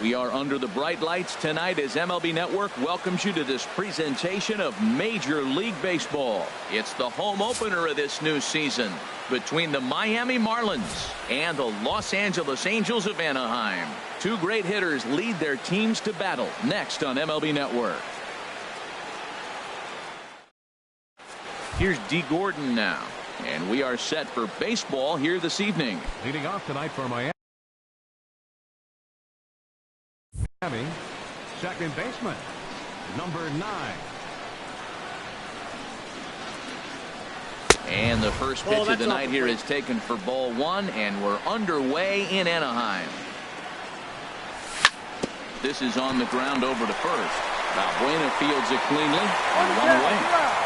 We are under the bright lights tonight as MLB Network welcomes you to this presentation of Major League Baseball. It's the home opener of this new season between the Miami Marlins and the Los Angeles Angels of Anaheim. Two great hitters lead their teams to battle next on MLB Network. Here's D. Gordon now, and we are set for baseball here this evening. Leading off tonight for Miami, second baseman, number 9. And the first pitch of the night here is taken for ball 1, and we're underway in Anaheim. This is on the ground over to first. Valbuena fields it cleanly and 1 away.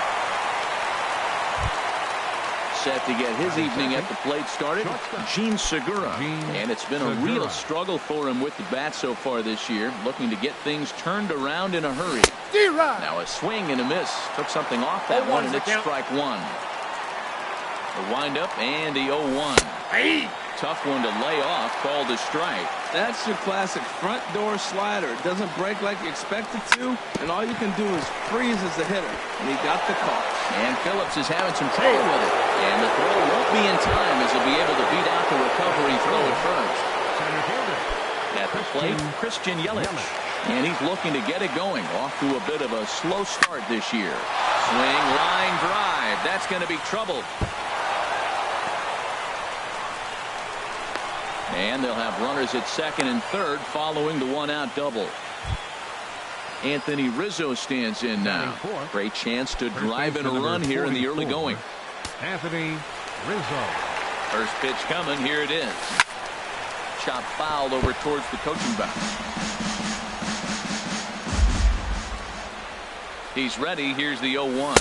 Set to get his evening at the plate started, Gene Segura. And it's been a real struggle for him with the bat so far this year, looking to get things turned around in a hurry. Now a swing and a miss. Took something off that one, and it's strike 1. The windup and the 0-1. Tough one to lay off, called a strike. That's your classic front door slider. It doesn't break like you expect it to, and all you can do is freeze as a hitter. And he got the call. And Phillips is having some trouble with it. And the throw won't be in time as he'll be able to beat out the recovery throw at first. At the plate, Christian Yelich. And he's looking to get it going. Off to a bit of a slow start this year. Swing, line drive. That's going to be trouble. And they'll have runners at second and third following the one-out double. Anthony Rizzo stands in now. Great chance to drive in a run here in the early going. Anthony Rizzo. First pitch coming. Here it is. Chop foul over towards the coaching box. He's ready. Here's the 0-1.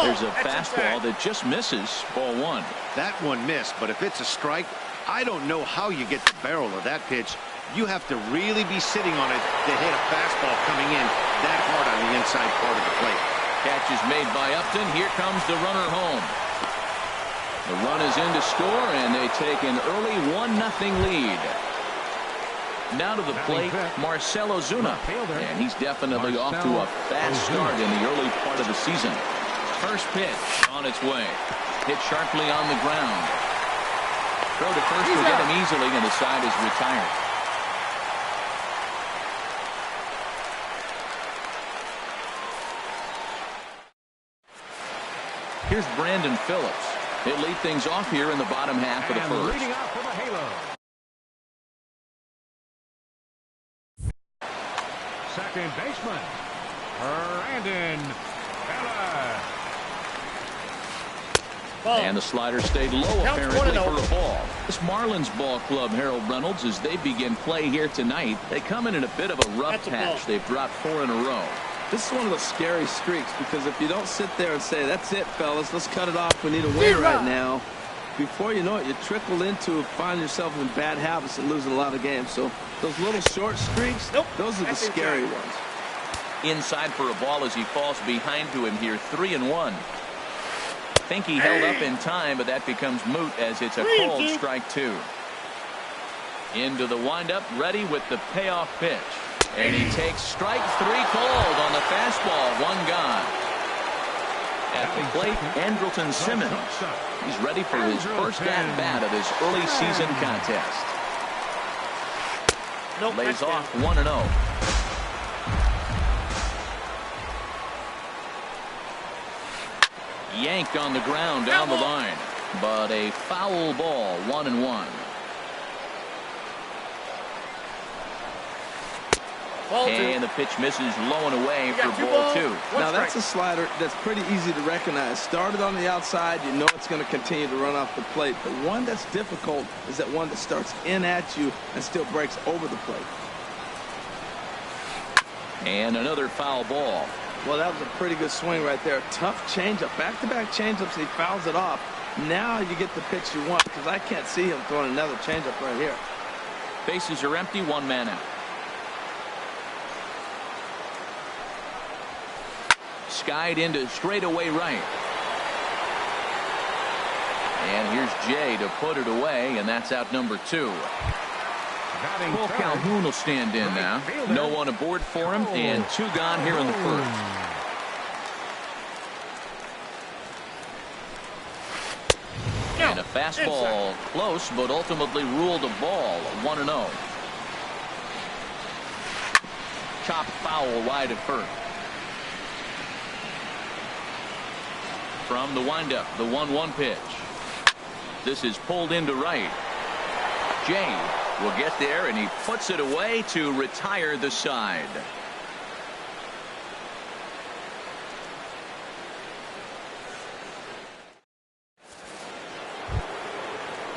There's a fastball that just misses. Ball 1. That one missed, but if it's a strike, I don't know how you get the barrel of that pitch. You have to really be sitting on it to hit a fastball coming in that hard on the inside part of the plate. Catch is made by Upton. Here comes the runner home. The run is in to score, and they take an early 1-0 lead. Now to the plate, Marcell Ozuna. And he's definitely off to a fast start in the early part of the season. First pitch on its way. Hit sharply on the ground. Throw to first will get him easily, and the side is retired. Here's Brandon Phillips. He'll lead things off here in the bottom half of the first. Leading off for the Halo. Second baseman, Brandon Phillips. And the slider stayed low apparently for a ball. This Marlins ball club, Harold Reynolds, as they begin play here tonight, they come in a bit of a rough patch. They've dropped 4 in a row. This is one of those scary streaks, because if you don't sit there and say, that's it, fellas, let's cut it off, we need a win right now, before you know it, you trickle into find yourself in bad habits and losing a lot of games. So those little short streaks, those are the scary ones. Inside for a ball as he falls behind to him here, 3-1. Think he held up in time, but that becomes moot as it's a called strike 2. Into the windup, ready with the payoff pitch. And he takes strike 3 called on the fastball. 1 gone. At the plate, Andrelton Simmons. He's ready for his first at-bat of this early season contest. Lays off 1-0. Yanked on the ground down the line, but a foul ball. 1-1. And the pitch misses low and away for ball 2. Now that's a slider that's pretty easy to recognize. Started on the outside, you know it's going to continue to run off the plate. But one that's difficult is that one that starts in at you and still breaks over the plate. And another foul ball. Well, that was a pretty good swing right there. Tough changeup. Back-to-back changeups, he fouls it off. Now you get the pitch you want, because I can't see him throwing another changeup right here. Bases are empty, 1 man out. Skied into straightaway right. And here's Jay to put it away, and that's out number 2. Batting Cole third, Calhoun will stand in now. fielder. No one aboard for him, and 2 gone here in the first. And a fastball close, but ultimately ruled a ball. 1-0. Chopped foul wide at first. From the windup, the 1-1 pitch. This is pulled into right. Jay will get there, and he puts it away to retire the side.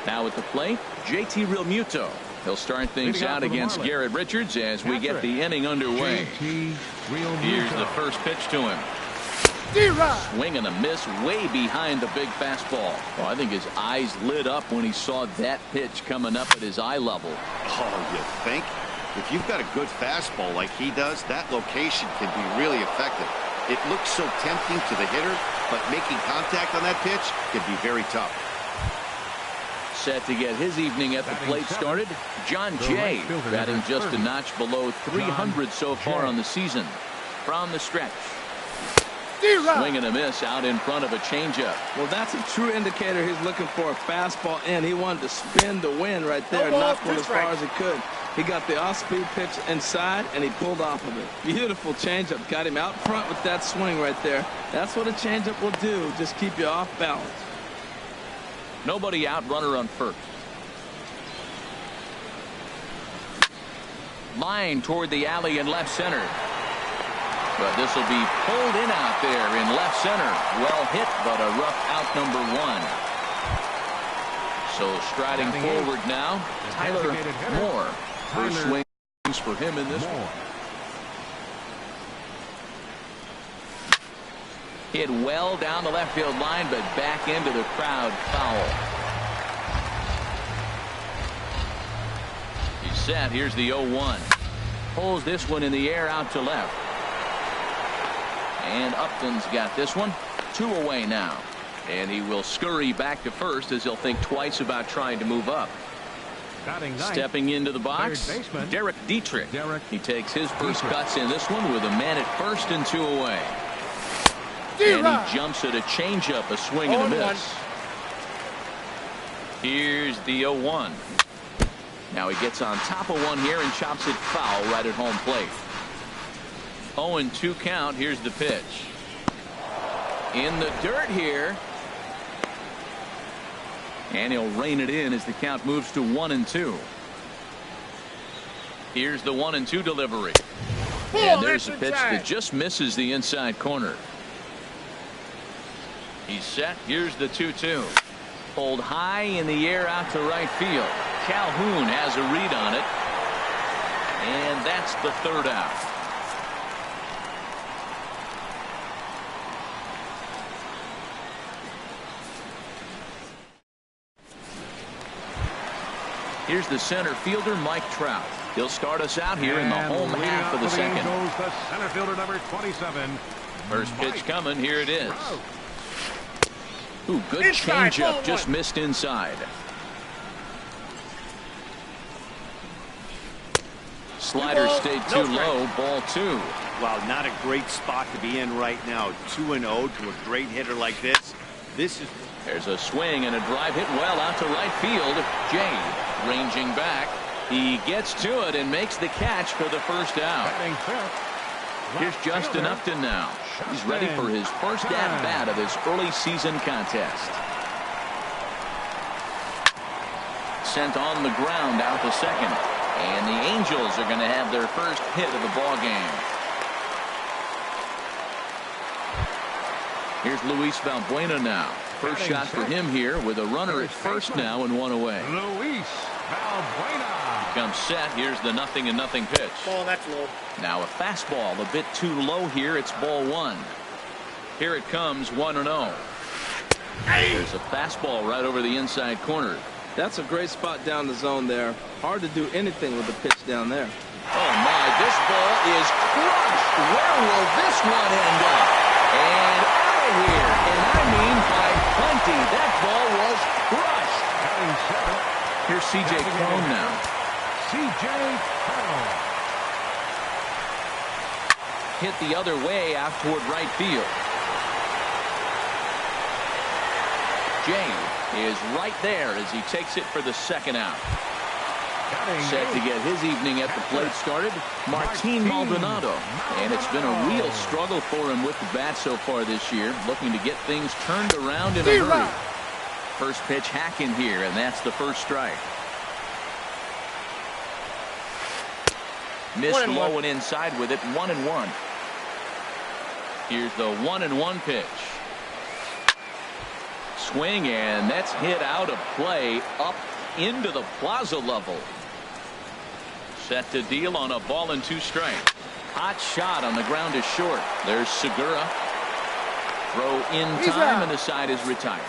Now at the plate, JT Realmuto. He'll start things out against Garrett Richards as we get the inning underway. Here's the first pitch to him. Swing and a miss way behind the big fastball. Well, I think his eyes lit up when he saw that pitch coming up at his eye level. Oh, you think? If you've got a good fastball like he does, that location can be really effective. It looks so tempting to the hitter, but making contact on that pitch can be very tough. Set to get his evening at the plate started, John Jay, batting just a notch below 300 so far on the season. From the stretch. Swing and a miss out in front of a changeup. Well, that's a true indicator he's looking for a fastball in. He wanted to spin the wind right there and knock one as far as he could. He got the off-speed pitch inside, and he pulled off of it. Beautiful changeup. Got him out front with that swing right there. That's what a changeup will do. Just keep you off balance. Nobody out, runner on first. Line toward the alley in left center. But this will be pulled in out there in left center. Well hit, but a rough out number 1. So striding forward now, Tyler Moore. First swings for him in this one. Hit well down the left field line, but back into the crowd, foul. He's set. Here's the 0-1. Pulls this one in the air out to left. And Upton's got this one. 2 away now. And he will scurry back to first as he'll think twice about trying to move up. Stepping into the box, Derek Dietrich. He takes his first cuts in this one with a man at first and 2 away. And he jumps at a changeup, a swing and a miss. Here's the 0-1. Now he gets on top of one here and chops it foul right at home plate. 0-2 count. Here's the pitch. In the dirt here. And he'll rein it in as the count moves to 1-2. Here's the 1-2 delivery. And there's a pitch that just misses the inside corner. He's set. Here's the 2-2. Pulled high in the air out to right field. Calhoun has a read on it. And that's the 3rd out. Here's the center fielder, Mike Trout. He'll start us out here in the home half of the second. Goes the center fielder, number 27. First pitch coming. Here it is. Ooh, good changeup. Just missed inside. Slider stayed too low. Ball 2. Wow, not a great spot to be in right now. 2-0 to a great hitter like this. There's a swing and a drive hit well out to right field. Jay ranging back. He gets to it and makes the catch for the first out. Here's Justin Upton now. He's ready for his first at-bat of this early season contest. Sent on the ground out to second. And the Angels are going to have their first hit of the ball game. Here's Luis Valbuena now. First shot for him here with a runner at first now and 1 away. Luis Valbuena comes set. Here's the 0-0 pitch. Ball, that's low. Now a fastball a bit too low here. It's ball 1. Here it comes, 1-0. There's a fastball right over the inside corner. That's a great spot down the zone there. Hard to do anything with the pitch down there. Oh my, this ball is crushed. Where will this one end up? And out of here. And I mean by plenty. That ball was crushed. Here's C.J. Cron now. C.J. Carroll. Hit the other way out toward right field. Jay is right there as he takes it for the second out. Set to get his evening at the plate started, Martin Maldonado. And it's been a real struggle for him with the bat so far this year, looking to get things turned around in a hurry. First pitch hacking here, and that's the first strike. Missed low and inside with it, 1-1. Here's the 1-1 pitch. Swing, and that's hit out of play up into the plaza level. Set to deal on a ball and 2 strikes. Hot shot on the ground is short. There's Segura. Throw in time, and the side is retired.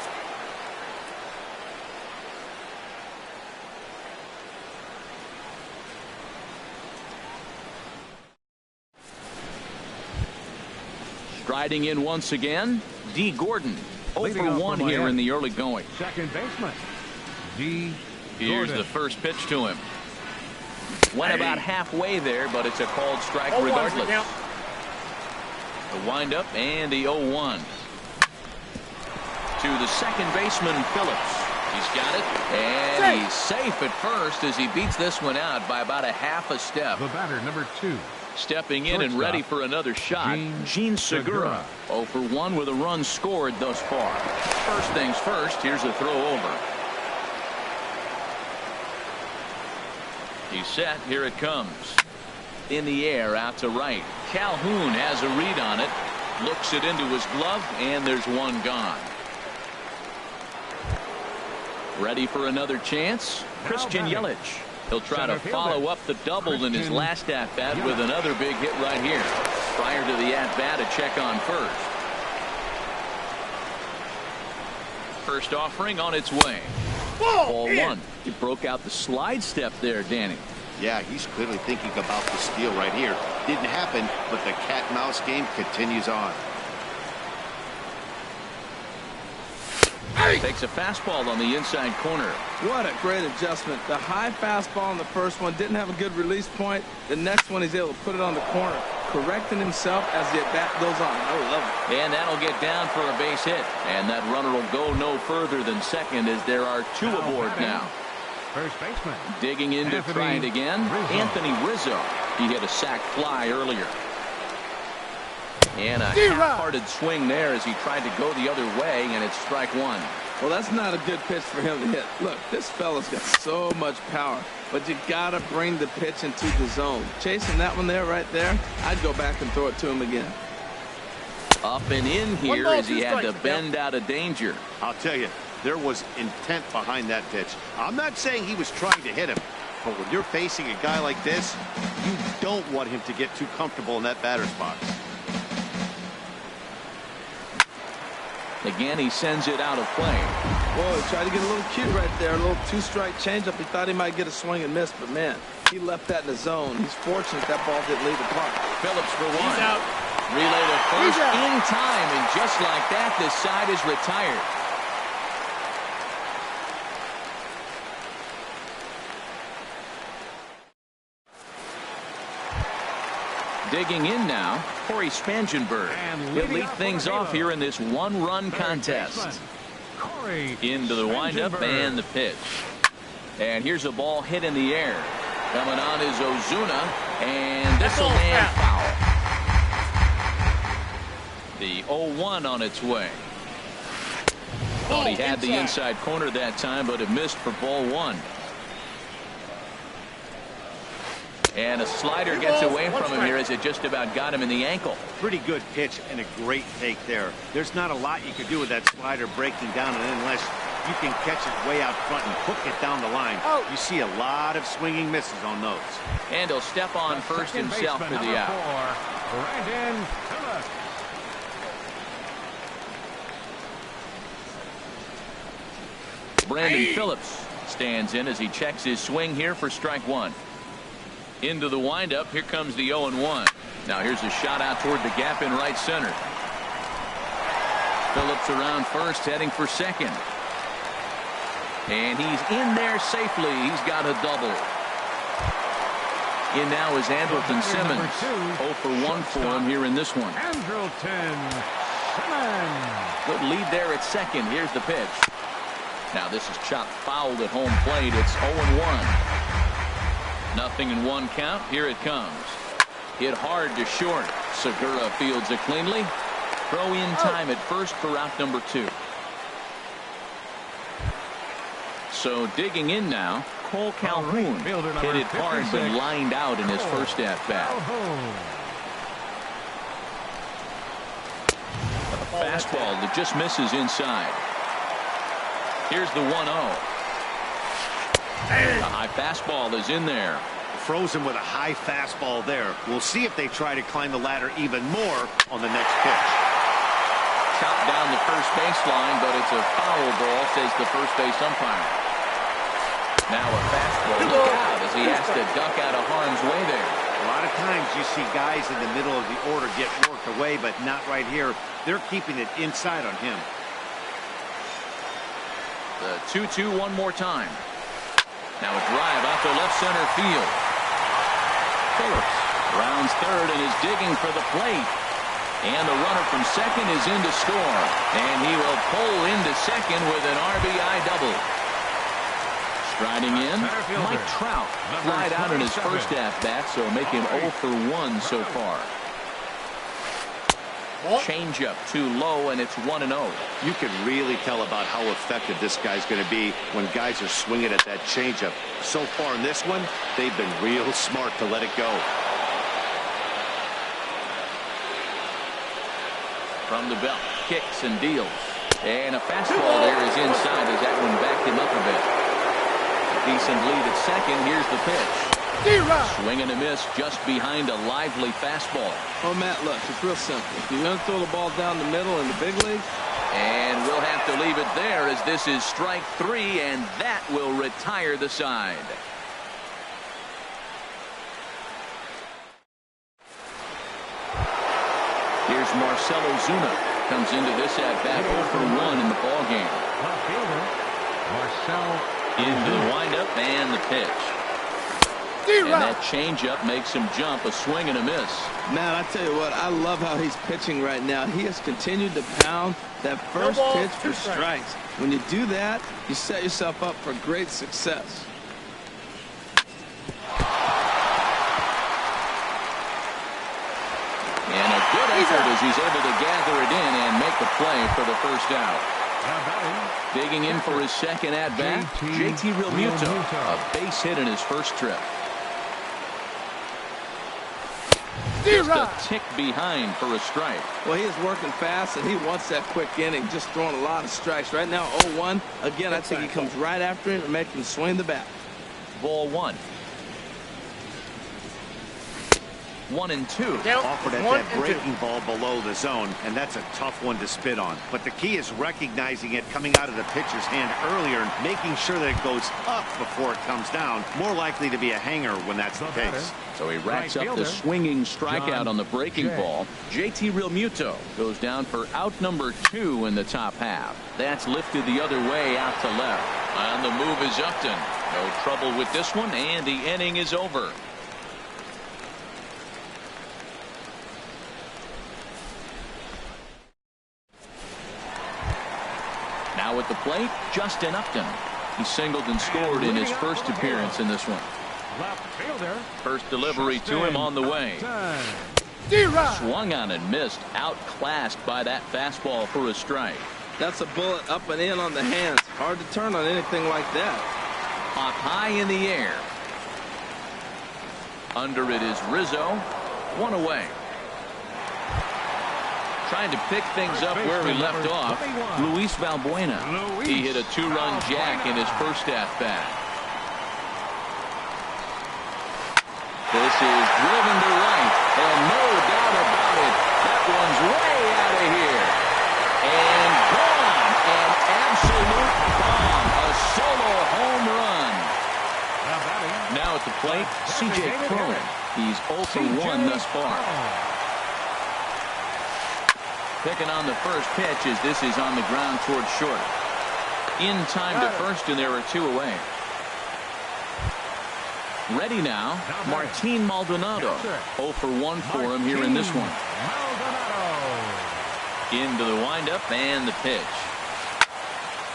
Striding in once again, D. Gordon. 0 for 1 here in the early going. Second baseman, D. Here's the first pitch to him. Went about halfway there, but it's a called strike regardless. The windup and the 0-1. To the second baseman, Phillips. He's got it, and he's safe at first as he beats this one out by about a half a step. The batter, number 2. Stepping in and ready for another shot, Gene Segura. 0 for 1 with a run scored thus far. First things first, here's a throw over. He's set, here it comes. In the air, out to right. Calhoun has a read on it. Looks it into his glove, and there's one gone. Ready for another chance? Christian Yelich. He'll try to follow up the double in his last at-bat with another big hit right here. Prior to the at-bat, a check on first. First offering on its way. Ball 1. He broke out the slide step there, Danny. Yeah, he's clearly thinking about the steal right here. Didn't happen, but the cat-mouse game continues on. Takes a fastball on the inside corner. What a great adjustment. The high fastball in the first one didn't have a good release point. The next one he's able to put it on the corner, correcting himself as the at-bat goes on. I love it. And that'll get down for a base hit. And that runner will go no further than second as there are 2 aboard now. First baseman. Digging in to try it again, Anthony Rizzo. He hit a sac fly earlier. And a half-hearted swing there as he tried to go the other way, and it's strike 1. Well, that's not a good pitch for him to hit. Look, this fella's got so much power, but you got to bring the pitch into the zone. Chasing that one there, right there, I'd go back and throw it to him again. Up and in here as he had to bend out of danger. I'll tell you, there was intent behind that pitch. I'm not saying he was trying to hit him, but when you're facing a guy like this, you don't want him to get too comfortable in that batter's box. Again, he sends it out of play. Boy, he tried to get a little cute right there. A little 2-strike changeup. He thought he might get a swing and miss, but man, he left that in the zone. He's fortunate that ball didn't leave the park. Phillips for 1. He's out. Relay to first in time, and just like that, this side is retired. Digging in now, Corey Spangenberg. He'll lead things off here in this 1-run contest. Into the windup and the pitch. And here's a ball hit in the air. Coming on is Ozuna, and this will land foul. The 0-1 on its way. Thought he had the inside corner that time, but it missed for ball 1. And a slider gets away from him here as it just about got him in the ankle. Pretty good pitch and a great take there. There's not a lot you could do with that slider breaking down, and unless you can catch it way out front and hook it down the line, you see a lot of swinging misses on those. And he'll step on first himself for the out. Brandon Phillips. Brandon Phillips stands in as he checks his swing here for strike 1. Into the windup, here comes the 0-1. Now here's a shot out toward the gap in right center. Phillips around first, heading for second. And he's in there safely. He's got a double. In now is Andrelton Simmons. 0 for 1 for him here in this one. Andrelton Simmons. Good lead there at second. Here's the pitch. Now this is chopped fouled at home plate. It's 0-1. 0-1 count. Here it comes. Hit hard to short. Segura fields it cleanly. Throw in time at first for out number 2. So digging in now, Cole Calhoun hit it hard but lined out in his first at-bat. A fastball that just misses inside. Here's the 1-0. The high fastball is in there. Frozen with a high fastball there. We'll see if they try to climb the ladder even more on the next pitch. Chopped down the first baseline, but it's a foul ball, says the first base umpire. Now a fastball. Look out as he has to duck out of harm's way there. A lot of times you see guys in the middle of the order get worked away, but not right here. They're keeping it inside on him. The 2-2 one more time. Now a drive out to left center field. Phillips rounds third and is digging for the plate. And the runner from second is in to score. And he will pull into second with an RBI double. Striding in, Mike Trout flied out in his first at-bat, so make him 0 for 1 so far. Changeup too low, and it's 1-0. You can really tell about how effective this guy's going to be when guys are swinging at that changeup. So far in this one, they've been real smart to let it go. From the belt, kicks and deals. And a fastball there is inside as that one backed him up a bit. Decent lead at second. Here's the pitch. Swing and a miss just behind a lively fastball. Oh, Matt, look, it's real simple. If you're going to throw the ball down the middle in the big league. And we'll have to leave it there as this is strike 3, and that will retire the side. Here's Marcell Ozuna. Comes into this at-bat 0 for 1 in the ballgame. Left fielder, Marcell Into the windup and the pitch. And that changeup makes him jump. A swing and a miss. Man, I tell you what, I love how he's pitching right now. He has continued to pound that first pitch for strikes. When you do that, you set yourself up for great success. And a good effort as he's able to gather it in and make the play for the first out. Digging in for his second at-bat, JT Realmuto. A base hit in his first trip. Just a tick behind for a strike. Well, he is working fast, and he wants that quick inning, just throwing a lot of strikes. Right now, 0-1. Again, I think he comes right after him and makes him swing the bat. Ball 1. 1-2. Offered at that breaking ball below the zone, and that's a tough one to spit on. But the key is recognizing it coming out of the pitcher's hand earlier and making sure that it goes up before it comes down. More likely to be a hanger when that's the case. So he racks up the swinging strikeout on the breaking ball. JT Realmuto goes down for out number 2 in the top half. That's lifted the other way out to left. On the move is Upton. No trouble with this one, and the inning is over. Now at the plate, Justin Upton. He singled and scored in his first appearance in this one. left fielder. First delivery to him on the way. Swung on and missed. Outclassed by that fastball for a strike. That's a bullet up and in on the hands. Hard to turn on anything like that. Up high in the air. Under it is Rizzo. One away. Trying to pick things up where we left off. Luis Valbuena. He hit a 2-run jack in his first at-bat. This is driven to right, and no doubt about it, that one's way out of here. And gone. An absolute bomb. A solo home run. Now at the plate, C.J. Cron. He's 0 for 1 thus far. Picking on the first pitch as this is on the ground towards short. In time to first, and there are 2 away. Ready now, Martin Maldonado. 0 for 1 for him here in this one. Into the windup and the pitch.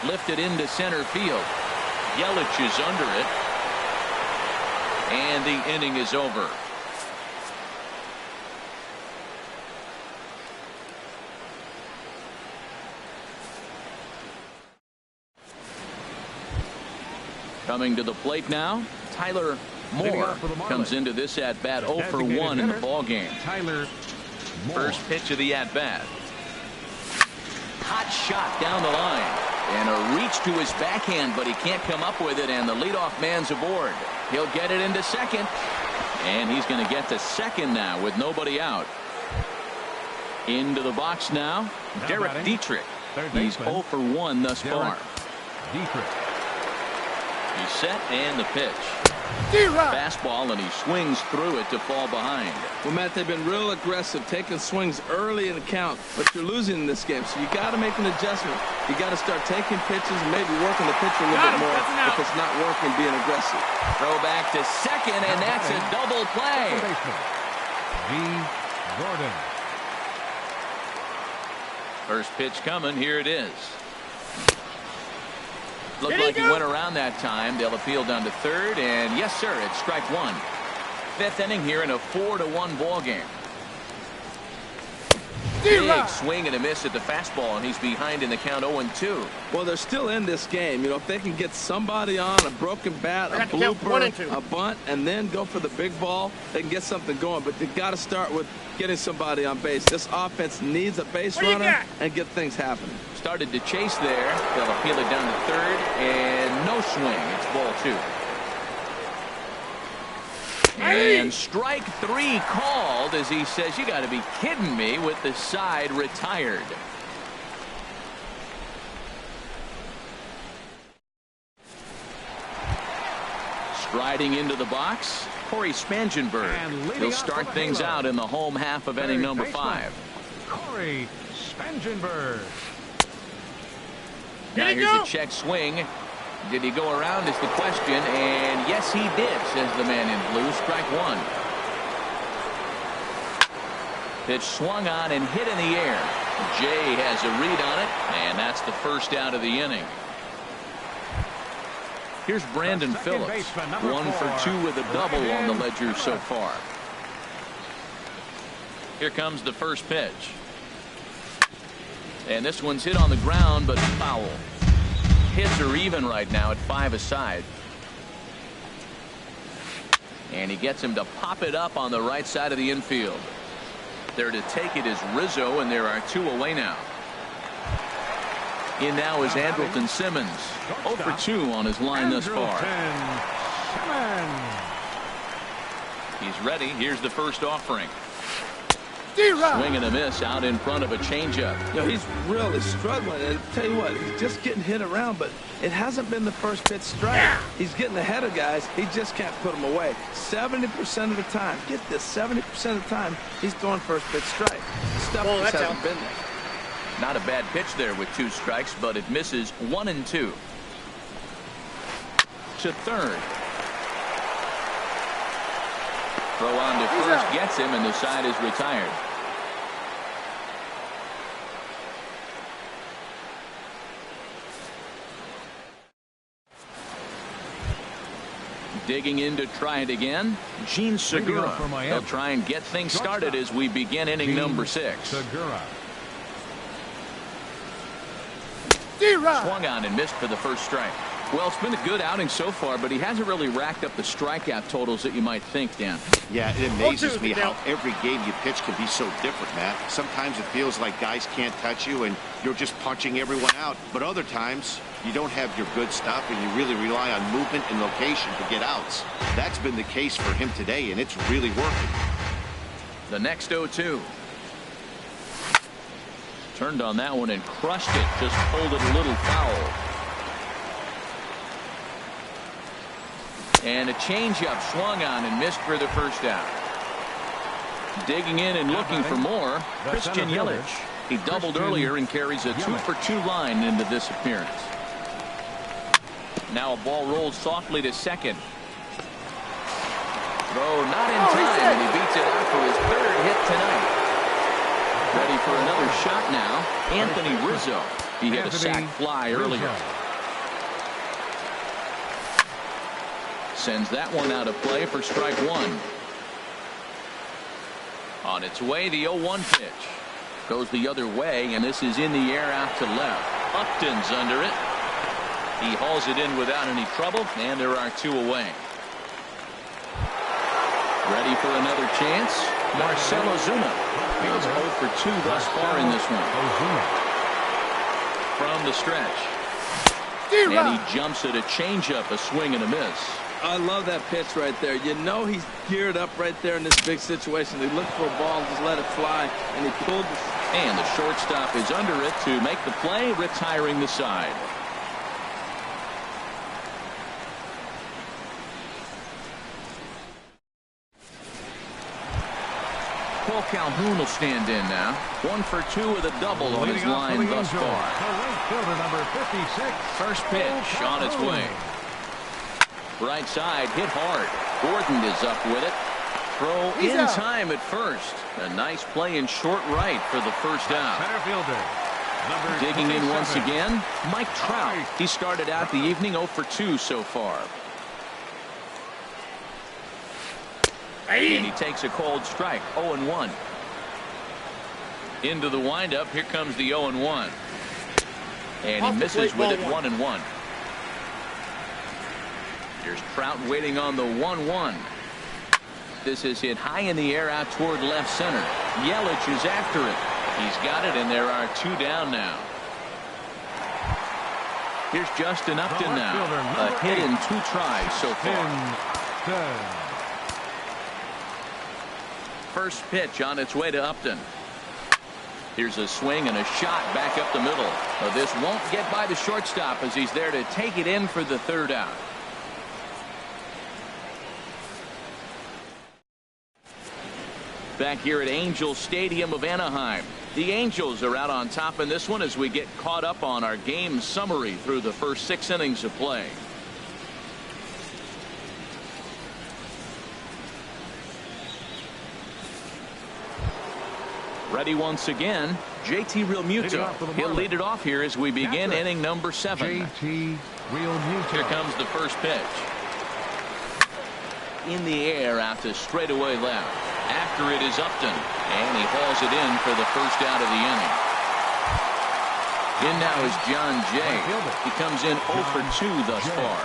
Lifted into center field. Yelich is under it. And the inning is over. Coming to the plate now, Tyler Moore comes into this at-bat 0 for 1 in the ballgame. Tyler Moore. First pitch of the at-bat. Hot shot down the line. And a reach to his backhand, but he can't come up with it, and the leadoff man's aboard. He'll get it into second. And he's going to get to second now with nobody out. Into the box now, Derek Dietrich. He's 0 for 1 thus far. Dietrich. He's set and the pitch. Fastball, and he swings through it to fall behind. Well, Matt, they've been real aggressive, taking swings early in the count, but you're losing in this game, so you got to make an adjustment. You got to start taking pitches and maybe working the pitcher a little bit more if it's not working, being aggressive. Throw back to second, and that's a double play. V. Gordon. First pitch coming. Here it is. Looked like he went around that time. They'll appeal down to third, and yes, sir, it's strike one. Fifth inning here in a 4-1 ball game. Big swing and a miss at the fastball, and he's behind in the count 0-2. Well, they're still in this game. You know, if they can get somebody on a broken bat, a blooper, a bunt, and then go for the big ball, they can get something going. But they got to start with getting somebody on base. This offense needs a base runner and get things happening. Started to chase there. They'll appeal it down to third, and no swing. It's ball 2. And strike 3 called as he says, you got to be kidding me, with the side retired. Striding into the box, Corey Spangenberg. He'll start things out in the home half of inning number 5. Corey Spangenberg. Now here's a check swing. Did he go around is the question, and yes he did, says the man in blue. Strike 1. Pitch swung on and hit in the air. Jay has a read on it, and that's the first out of the inning. Here's Brandon Phillips, 1 for 2 with a double on the ledger so far. Here comes the first pitch. And this one's hit on the ground, but foul. Hits are even right now at 5 aside. And he gets him to pop it up on the right side of the infield. There to take it is Rizzo, and there are 2 away now. In now is Andrelton Simmons, 0 for 2 on his line thus far. He's ready. Here's the first offering. Swing and a miss out in front of a changeup. You know, he's really struggling, and tell you what, he's just getting hit around, but it hasn't been the first pitch strike. He's getting ahead of guys. He just can't put them away. 70% of the time, get this, 70% of the time, he's throwing first pitch strike. Stuff just hasn't been there. Not a bad pitch there with 2 strikes, but it misses 1 and 2. To third. Throw on to first gets him, and the side is retired. Digging in to try it again, Gene Segura. They'll try and get things started as we begin inning number 6. Segura. Swung on and missed for the first strike. Well, it's been a good outing so far, but he hasn't really racked up the strikeout totals that you might think, Dan. Yeah, it amazes me how every game you pitch can be so different, Matt. Sometimes it feels like guys can't touch you and you're just punching everyone out. But other times, you don't have your good stuff and you really rely on movement and location to get outs. That's been the case for him today, and it's really working. The next 0-2. Turned on that one and crushed it. Just pulled it a little foul. And a changeup swung on and missed for the first out. Digging in and looking for more, Christian Yelich. He doubled earlier and carries a 2-for-2 line into this appearance. Now a ball rolls softly to second. Throw not in time, and he beats it out for his third hit tonight. Ready for another shot now, Anthony Rizzo. He hit a sac fly earlier. Sends that one out of play for strike one. On its way, the 0-1 pitch. Goes the other way, and this is in the air out to left. Upton's under it. He hauls it in without any trouble, and there are two away. Ready for another chance? Marcell Ozuna. He's 0 for 2 thus far in this one. From the stretch. And he jumps at a changeup, a swing and a miss. I love that pitch right there. You know he's geared up right there in this big situation. He looked for a ball, just let it fly, and he pulled the... And the shortstop is under it to make the play, retiring the side. Paul Calhoun will stand in now. 1 for 2 with a double on his line thus far. Number 56. First pitch on its way. Right side hit hard. Gordon is up with it. Throw in time at first. A nice play in short right for the first out. Center fielder. Digging in once again, Mike Trout. He started out the evening 0 for 2 so far. And he takes a cold strike. 0-1. Into the windup. Here comes the 0-1. And he misses with it. 1-1. Here's Trout waiting on the 1-1. This is hit high in the air out toward left center. Yelich is after it. He's got it, and there are two down now. Here's Justin Upton now. A hit in 2 tries so far. First pitch on its way to Upton. Here's a swing and a shot back up the middle. This won't get by the shortstop as he's there to take it in for the third out. Back here at Angels Stadium of Anaheim. The Angels are out on top in this one as we get caught up on our game summary through the first 6 innings of play. Ready once again, JT Realmuto. He'll lead it off here as we begin inning number 7. JT Realmuto. Here comes the first pitch. In the air out to straightaway left. After it is Upton, and he hauls it in for the first out of the inning. In now is John Jay. He comes in 0 for 2 thus far.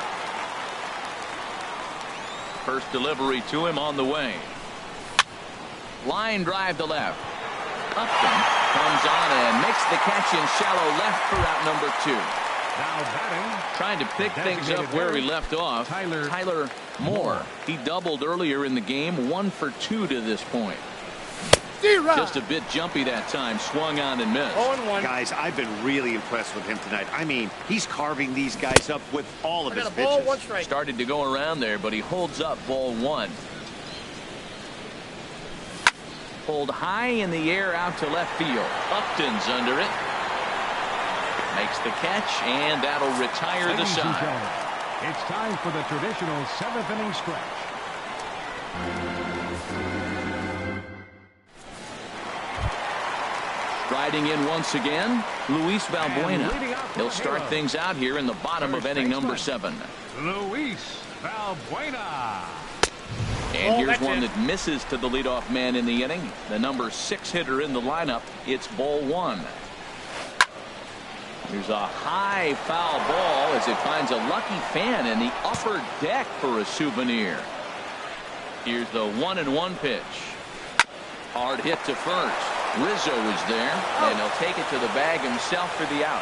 First delivery to him on the way. Line drive to left. Upton comes on and makes the catch in shallow left for out number 2. Now batting. Trying to pick things up where he left off. Tyler Moore. He doubled earlier in the game. 1 for 2 to this point. Just a bit jumpy that time. Swung on and missed. 0-1. Guys, I've been really impressed with him tonight. I mean, he's carving these guys up with all of his pitches. Started to go around there, but he holds up ball 1. Pulled high in the air out to left field. Upton's under it. Makes the catch, and that'll retire the side. It's time for the traditional 7th inning stretch. Striding in once again, Luis Valbuena. He'll start things out here in the bottom of inning number 7. Luis Valbuena. And here's one that misses to the leadoff man in the inning. The number 6 hitter in the lineup. It's ball 1. Here's a high foul ball as it finds a lucky fan in the upper deck for a souvenir. Here's the 1-1 pitch. Hard hit to first. Rizzo is there, and he'll take it to the bag himself for the out.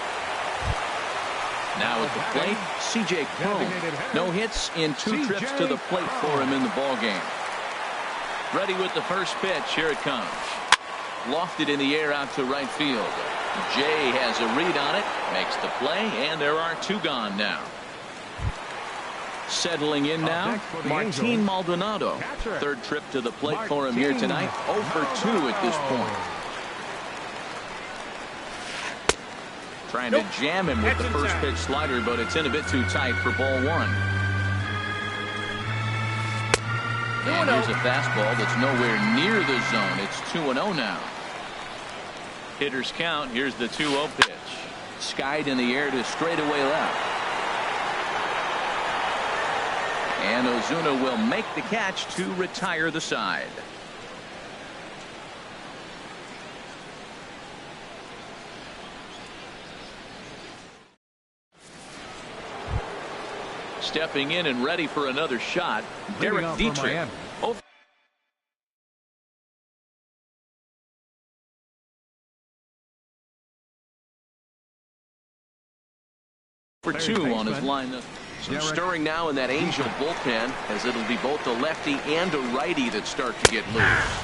Now at the plate, C.J. Cron. No hits in 2 trips to the plate for him in the ballgame. Ready with the first pitch. Here it comes. Lofted in the air out to right field. Jay has a read on it, makes the play, and there are 2 gone now. Settling in now, Martin Maldonado. 3rd trip to the plate for him here tonight. 0 for 2 at this point. Trying to jam him with the first pitch slider, but it's in a bit too tight for ball 1. And here's a fastball that's nowhere near the zone. It's 2-0 now. Hitters count. Here's the 2-0 pitch. Skied in the air to straightaway left. And Ozuna will make the catch to retire the side. Stepping in and ready for another shot, Derek Dietrich. For 2 on his lineup. Some stirring now in that Angel bullpen, as it'll be both a lefty and a righty that start to get loose.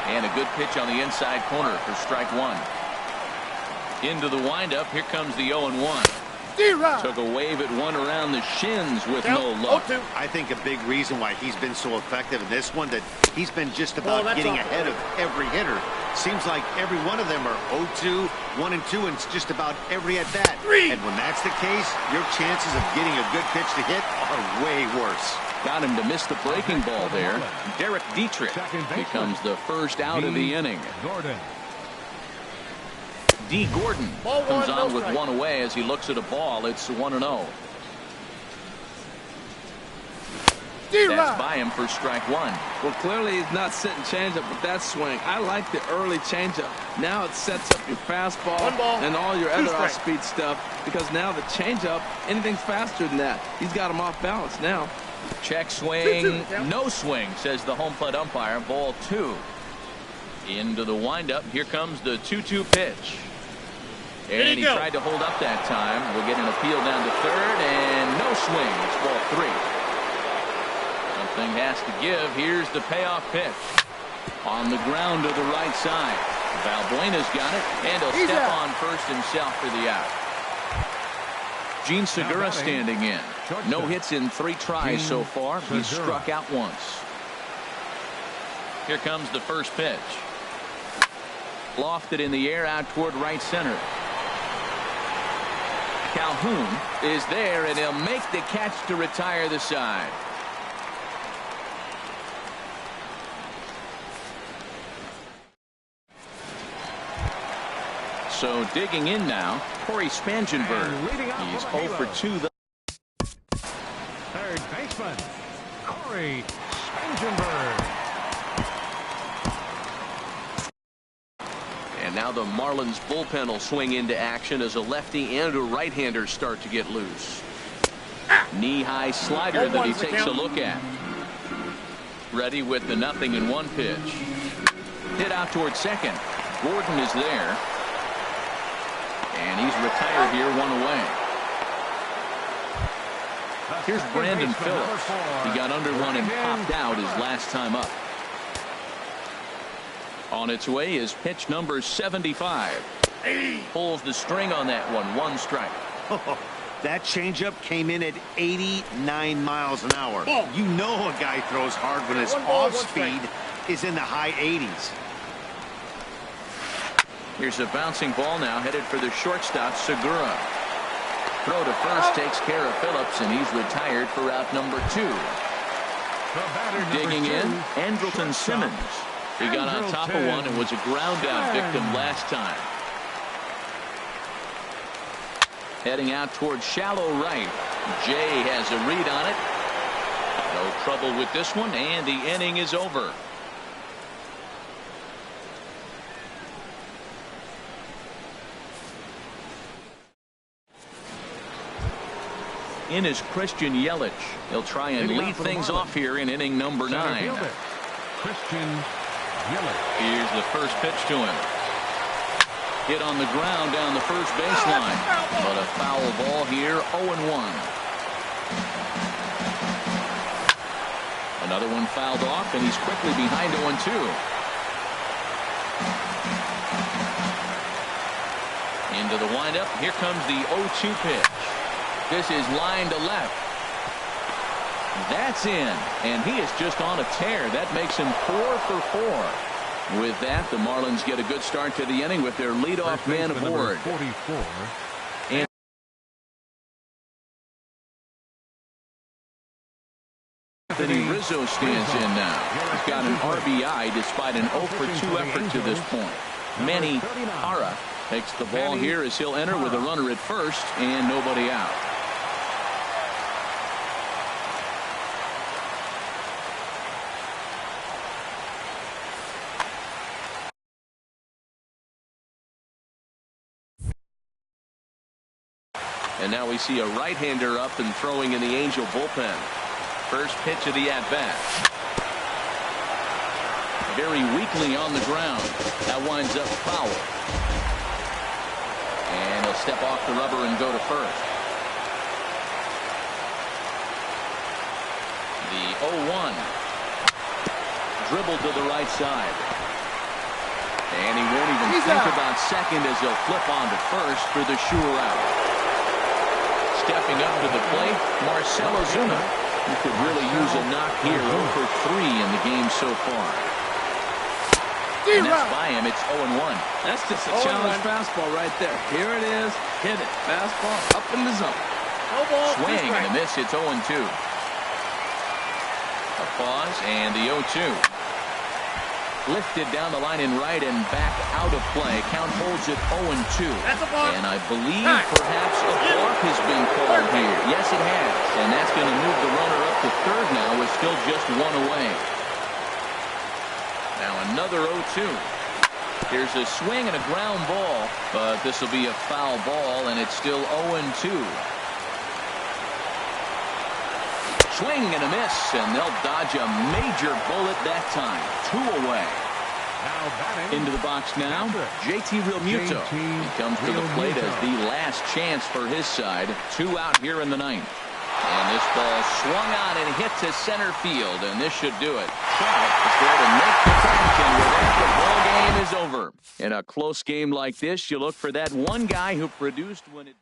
And a good pitch on the inside corner for strike 1. Into the windup. Here comes the 0-1. Took a wave at one around the shins with no luck. I think a big reason why he's been so effective in this one, that he's been just about getting ahead of every hitter. Seems like every one of them are 0-2, 1-2, and it's just about every at bat. And when that's the case, your chances of getting a good pitch to hit are way worse. Got him to miss the breaking ball there. Derek Dietrich becomes the first out of the inning. D. Gordon comes on with one away as he looks at a ball. It's 1-0. That's by him for strike 1. Well, clearly he's not sitting changeup with that swing. I like the early changeup. Now it sets up your fastball and all your other off-speed stuff, because now the changeup, anything's faster than that. He's got him off balance now. Check swing, no swing, says the home plate umpire. Ball 2. Into the windup. Here comes the 2-2 pitch. And he tried to hold up that time. We'll get an appeal down to third, and no swing. It's ball 3. Something has to give. Here's the payoff pitch. On the ground to the right side. Valbuena's got it, and he'll step on first himself for the out. Gene Segura standing in. No hits in 3 tries so far. He's struck out once. Here comes the first pitch. Lofted in the air out toward right center. Calhoun is there, and he'll make the catch to retire the side. So digging in now, Corey Spangenberg. He's 0 for 2. Third baseman, Corey Spangenberg. And now the Marlins bullpen will swing into action as a lefty and a right-hander start to get loose. Knee-high slider that he takes a look at. Ready with the 0-1 pitch. Hit out toward second. Gordon is there. And he's retired here, 1 away. Here's Brandon Phillips. He got under one and popped out his last time up. On its way is pitch number 75. Pulls the string on that one. 1 strike. That changeup came in at 89 miles an hour. You know a guy throws hard when his off speed is in the high 80s. Here's a bouncing ball now headed for the shortstop, Segura. Throw to first takes care of Phillips, and he's retired for out number 2. Digging in, Andrelton Simmons. He got on top of one and was a ground out victim last time. Heading out toward shallow right. Jay has a read on it. No trouble with this one, and the inning is over. In is Christian Yelich. He'll try and lead things off here in inning number 9. Christian Yelich. Here's the first pitch to him. Hit on the ground down the first baseline. But a foul ball here, 0-1. Another one fouled off, and he's quickly behind 0-2. Into the windup. Here comes the 0-2 pitch. This is line to left. That's in, and he is just on a tear. That makes him 4 for 4. With that, the Marlins get a good start to the inning with their leadoff man aboard. 44. And Anthony Rizzo stands in now. He's got an RBI despite an 0 for 2 effort to this point. Manny Hara takes the ball here as he'll enter with a runner at first and nobody out. And now we see a right-hander up and throwing in the Angel bullpen. First pitch of the at-bat. Very weakly on the ground. That winds up foul. And he'll step off the rubber and go to first. The 0-1. Dribble to the right side. And he won't even think about second as he'll flip on to first for the sure out. Stepping up to the plate, Marcell Ozuna, who could really use a knock here. 0 for 3 in the game so far. And that's by him. It's 0-1. That's just a challenge fastball right there. Here it is. Hit it. Fastball up in the zone. Swing and a miss. It's 0-2. A pause and the 0-2. Lifted down the line in right and back out of play. Count holds it 0-2. And I believe perhaps a walk has been called here. Yes, it has. And that's going to move the runner up to third now with still just 1 away. Now another 0-2. Here's a swing and a ground ball. But this will be a foul ball, and it's still 0-2. Swing and a miss, and they'll dodge a major bullet that time. 2 away. Into the box now, JT Realmuto. He comes to the plate as the last chance for his side. 2 out here in the 9th. And this ball swung on and hit to center field, and this should do it. Trout is there to make the catch, and with that, the ball game is over. In a close game like this, you look for that one guy who produced when it...